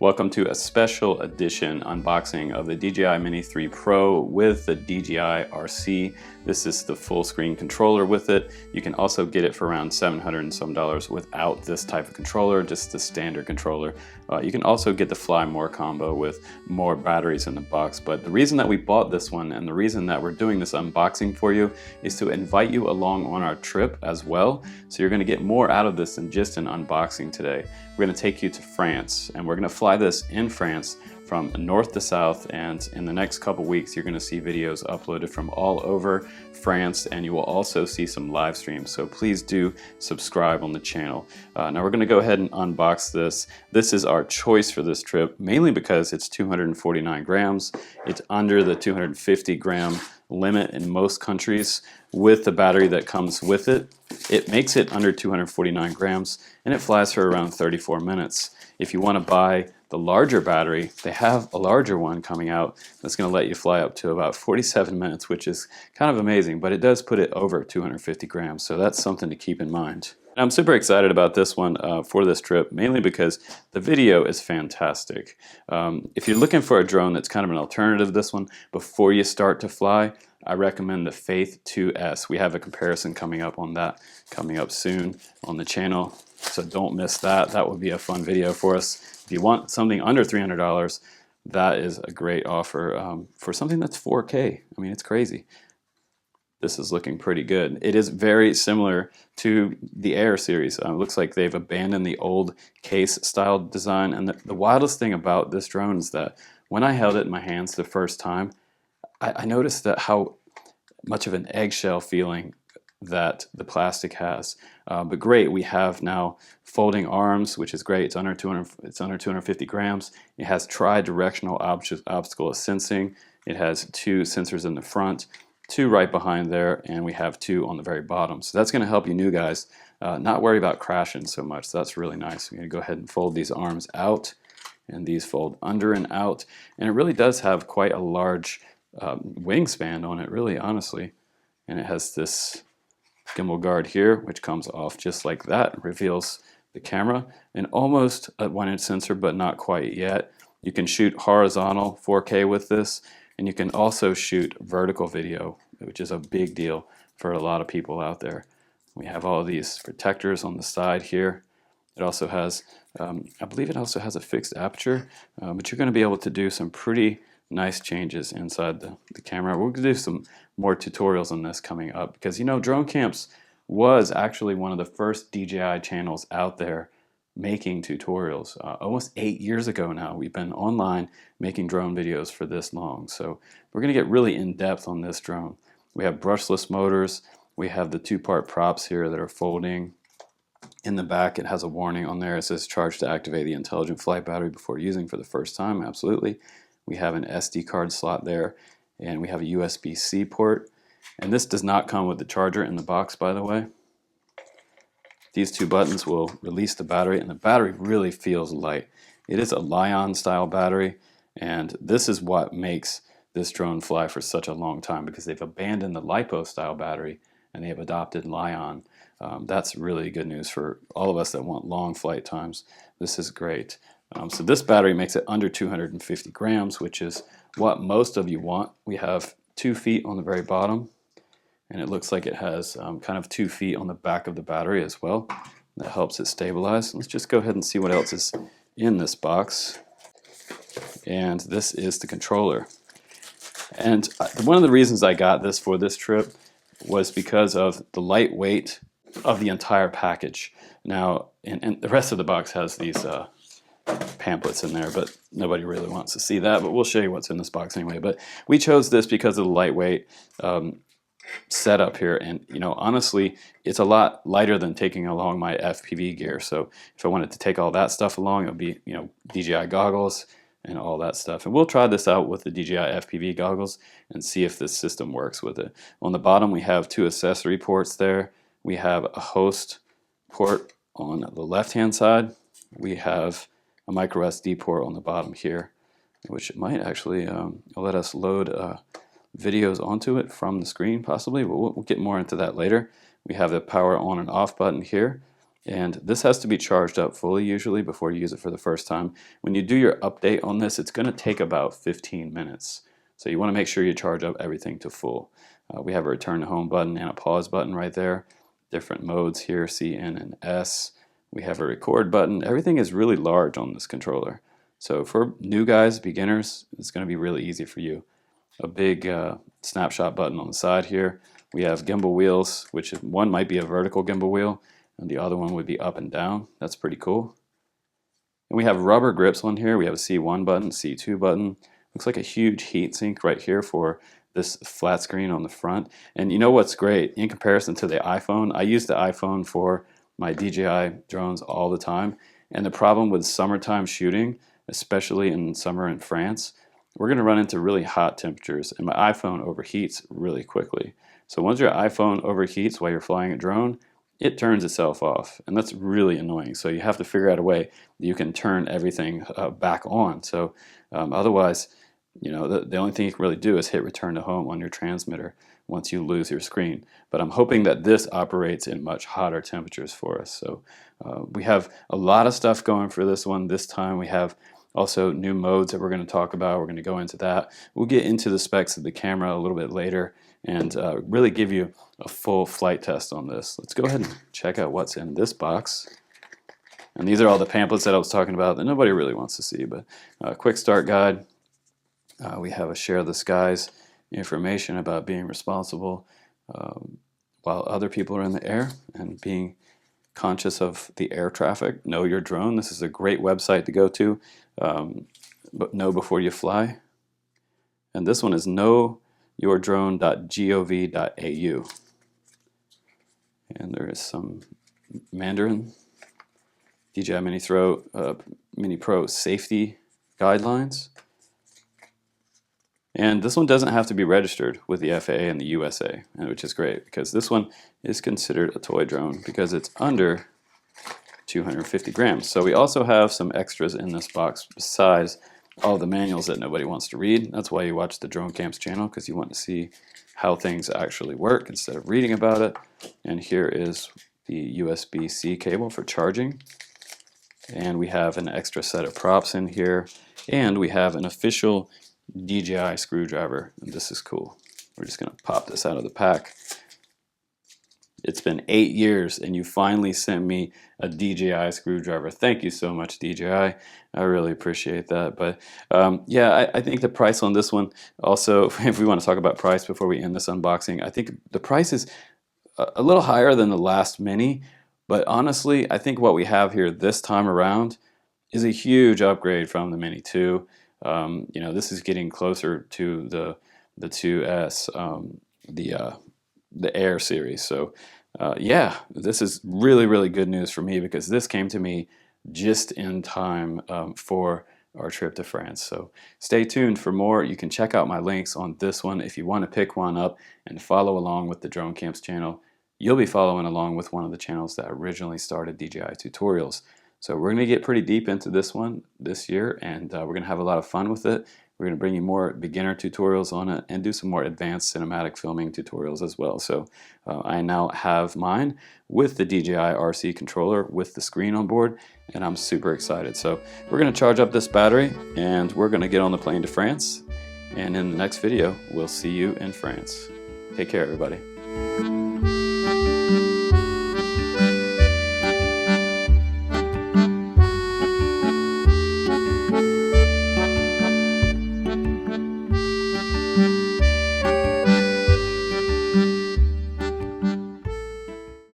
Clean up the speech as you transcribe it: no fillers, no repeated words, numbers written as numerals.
Welcome to a special edition unboxing of the DJI Mini 3 Pro with the DJI RC. This is the full screen controller with it. You can also get it for around $700 and some without this type of controller, just the standard controller. You can also get the Fly More combo with more batteries in the box. But the reason that we bought this one and the reason that we're doing this unboxing for you is to invite you along on our trip as well. So you're going to get more out of this than just an unboxing today. We're going to take you to France, and we're going to fly this in France from north to south, and in the next couple weeks you're going to see videos uploaded from all over France, and you will also see some live streams, so please do subscribe on the channel. Now we're going to go ahead and unbox this. This is our choice for this trip, mainly because it's 249 grams. It's under the 250 gram limit in most countries. With the battery that comes with it, it makes it under 249 grams, and it flies for around 34 minutes. If you want to buy the larger battery, they have a larger one coming out that's going to let you fly up to about 47 minutes, which is kind of amazing, but it does put it over 250 grams, so that's something to keep in mind. I'm super excited about this one for this trip, mainly because the video is fantastic. If you're looking for a drone that's kind of an alternative to this one before you start to fly, I recommend the Faith 2S. We have a comparison coming up on that coming up soon on the channel, so don't miss that. That would be a fun video for us. If you want something under $300, that is a great offer for something that's 4K. I mean, it's crazy. This is looking pretty good. It is very similar to the Air series. It looks like they've abandoned the old case style design, and the wildest thing about this drone is that when I held it in my hands the first time, I noticed that how much of an eggshell feeling that the plastic has. But great, we have now folding arms, which is great. It's under 250 grams. It has tri-directional obstacle sensing. It has 2 sensors in the front, 2 right behind there, and we have 2 on the very bottom. So that's going to help you new guys not worry about crashing so much. So that's really nice. We're going to go ahead and fold these arms out, and these fold under and out. And it really does have quite a large wingspan on it, really, honestly. And it has this gimbal guard here, which comes off just like that. It reveals the camera, and almost a 1-inch sensor, but not quite yet. You can shoot horizontal 4K with this, and you can also shoot vertical video, which is a big deal for a lot of people out there. We have all of these protectors on the side here. It also has, I believe it also has a fixed aperture, but you're going to be able to do some pretty nice changes inside the camera. We're going to do some more tutorials on this coming up, because you know, Drone Camps was actually one of the first DJI channels out there making tutorials. Almost 8 years ago now, we've been online making drone videos for this long. So we're going to get really in depth on this drone. We have brushless motors. We have the 2-part props here that are folding. In the back, it has a warning on there. It says charge to activate the intelligent flight battery before using for the first time. Absolutely. We have an SD card slot there, and we have a USB-C port. And this does not come with the charger in the box, by the way. These 2 buttons will release the battery, and the battery really feels light. It is a Li-ion style battery, and this is what makes this drone fly for such a long time, because they've abandoned the LiPo style battery and they have adopted Li-ion. That's really good news for all of us that want long flight times. This is great. So this battery makes it under 250 grams, which is what most of you want. We have 2 feet on the very bottom, and it looks like it has kind of 2 feet on the back of the battery as well. That helps it stabilize. Let's just go ahead and see what else is in this box. And this is the controller. And one of the reasons I got this for this trip was because of the lightweight of the entire package. Now, and the rest of the box has these pamphlets in there, but nobody really wants to see that, but we'll show you what's in this box anyway. But we chose this because of the lightweight setup here, and you know, honestly, it's a lot lighter than taking along my FPV gear. So if I wanted to take all that stuff along, it would be, you know, DJI goggles and all that stuff. And we'll try this out with the DJI FPV goggles and see if this system works with it. On the bottom, we have 2 accessory ports there. We have a host port on the left-hand side, we have a micro SD port on the bottom here, which might actually let us load videos onto it from the screen possibly, but we'll get more into that later. We have the power on and off button here, and this has to be charged up fully usually before you use it for the first time. When you do your update on this, it's going to take about 15 minutes. So you want to make sure you charge up everything to full. We have a return to home button and a pause button right there. Different modes here, C, N, and S. We have a record button. Everything is really large on this controller. So for new guys, beginners, it's going to be really easy for you. A big snapshot button on the side here. We have gimbal wheels, which one might be a vertical gimbal wheel, and the other one would be up and down. That's pretty cool. And we have rubber grips on here. We have a C1 button, C2 button. Looks like a huge heat sink right here for this flat screen on the front. And you know what's great? In comparison to the iPhone, I use the iPhone for my DJI drones all the time. And the problem with summertime shooting, especially in summer in France, we're going to run into really hot temperatures, and my iPhone overheats really quickly. So once your iPhone overheats while you're flying a drone, it turns itself off, and that's really annoying. So you have to figure out a way that you can turn everything back on. So otherwise, you know, the only thing you can really do is hit return to home on your transmitter once you lose your screen. But I'm hoping that this operates in much hotter temperatures for us. So we have a lot of stuff going for this one. This time we have also new modes that we're going to talk about. We're going to go into that. We'll get into the specs of the camera a little bit later and really give you a full flight test on this. Let's go ahead and check out what's in this box. And these are all the pamphlets that I was talking about that nobody really wants to see, but quick start guide. We have a share the skies information about being responsible while other people are in the air and being conscious of the air traffic. Know your drone. This is a great website to go to, but know before you fly. And this one is knowyourdrone.gov.au. And there is some Mandarin. DJI Mini Pro safety guidelines. And this one doesn't have to be registered with the FAA in the USA, which is great because this one is considered a toy drone because it's under 250 grams. So we also have some extras in this box besides all the manuals that nobody wants to read. That's why you watch the Drone Camps channel, because you want to see how things actually work instead of reading about it. And here is the USB-C cable for charging. And we have an extra set of props in here. And we have an official DJI screwdriver, and this is cool. We're just going to pop this out of the pack. It's been 8 years and you finally sent me a DJI screwdriver. Thank you so much, DJI. I really appreciate that. But yeah, I think the price on this one also, if we want to talk about price before we end this unboxing, I think the price is a little higher than the last Mini, but honestly, I think what we have here this time around is a huge upgrade from the Mini 2. You know, this is getting closer to the 2S, the Air series. So yeah, this is really, really good news for me because this came to me just in time for our trip to France. So stay tuned for more. You can check out my links on this one if you want to pick one up and follow along with the Drone Camps channel. You'll be following along with one of the channels that originally started DJI tutorials. So we're going to get pretty deep into this one this year, and we're going to have a lot of fun with it. We're going to bring you more beginner tutorials on it and do some more advanced cinematic filming tutorials as well. So I now have mine with the DJI RC controller with the screen on board, and I'm super excited. So we're going to charge up this battery, and we're going to get on the plane to France. And in the next video, we'll see you in France. Take care, everybody.